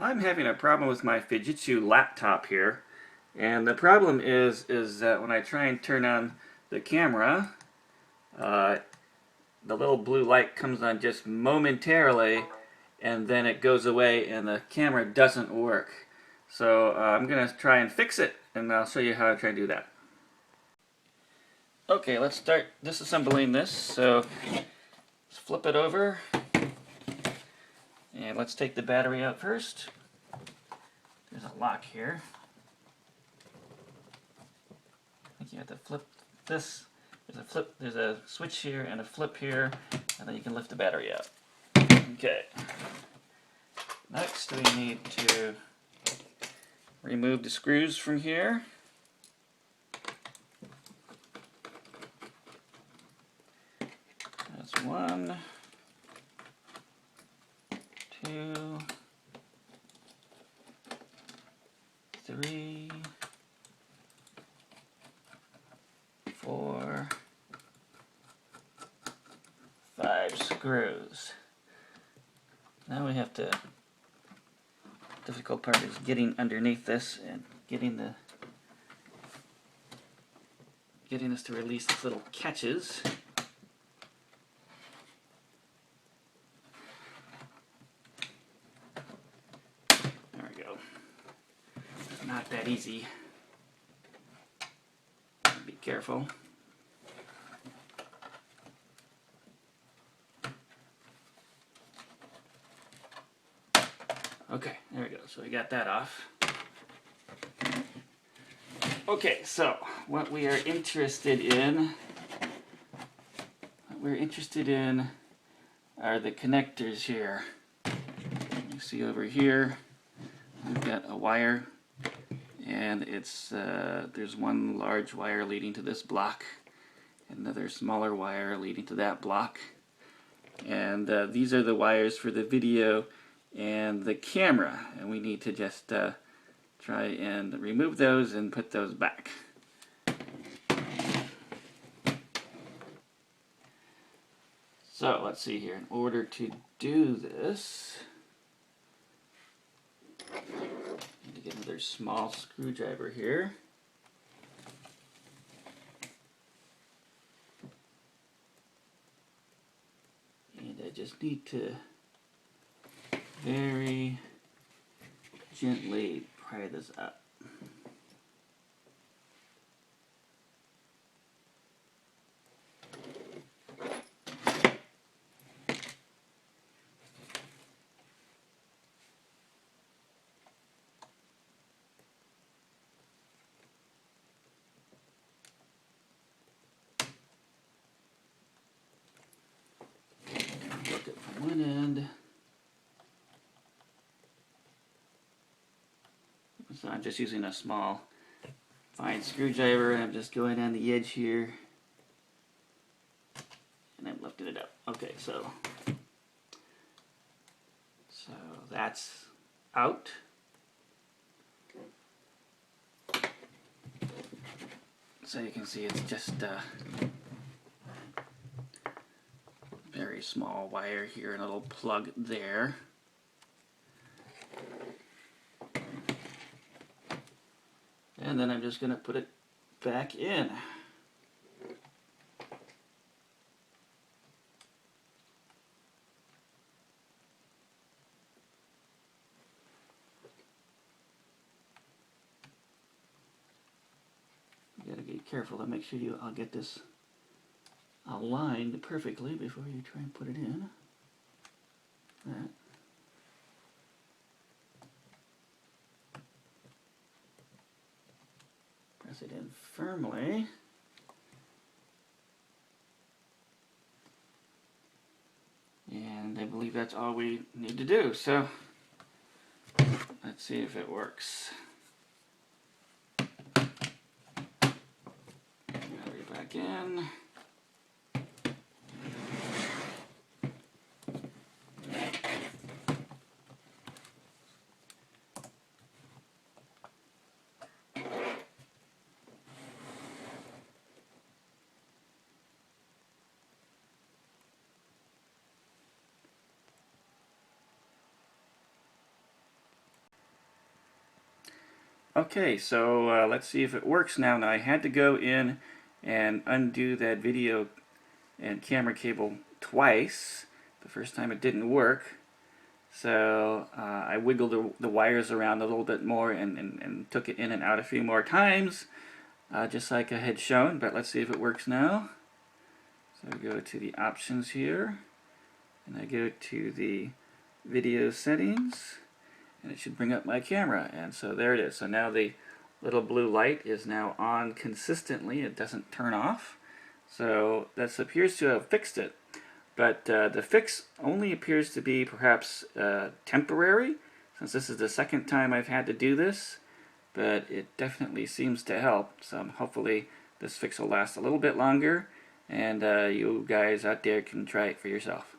I'm having a problem with my Fujitsu laptop here, and the problem is that when I try and turn on the camera, the little blue light comes on just momentarily, and then it goes away and the camera doesn't work. So I'm going to try and fix it, and I'll show you how to try and do that. Okay, let's start disassembling this. So let's flip it over, and let's take the battery out first. There's a lock here. I think you have to flip this. There's a switch here and a flip here, and then you can lift the battery out. Okay. Next we need to remove the screws from here. That's 1, 2, 3, 4, 5 screws. Now we have to, difficult part is getting underneath this and getting this to release these little catches. There we go. It's not that easy. Be careful. Okay, there we go. So we got that off. Okay, so what we're interested in are the connectors here. You see over here, we've got a wire, and it's there's one large wire leading to this block, another smaller wire leading to that block, and these are the wires for the video and the camera, and we need to just try and remove those and put those back. So let's see here. In order to do this, I need to get another small screwdriver here. And I just need to very gently pry this up. Look it from one end. So I'm just using a small fine screwdriver, and I'm just going on the edge here, and I'm lifting it up. Okay, so that's out. So you can see it's just a very small wire here and a little plug there. And then I'm just going to put it back in. You got to be careful to make sure I'll get this aligned perfectly before you try and put it in. That. Press it in firmly. And I believe that's all we need to do. So let's see if it works. Battery back in. Okay, so let's see if it works now. Now I had to go in and undo that video and camera cable twice. The first time it didn't work. So I wiggled the wires around a little bit more and took it in and out a few more times, just like I had shown. But let's see if it works now. So I go to the options here, and I go to the video settings, and it should bring up my camera. And so there it is. So now the little blue light is now on consistently. It doesn't turn off. So this appears to have fixed it. But the fix only appears to be perhaps temporary, since this is the second time I've had to do this. But it definitely seems to help. So hopefully this fix will last a little bit longer, and you guys out there can try it for yourself.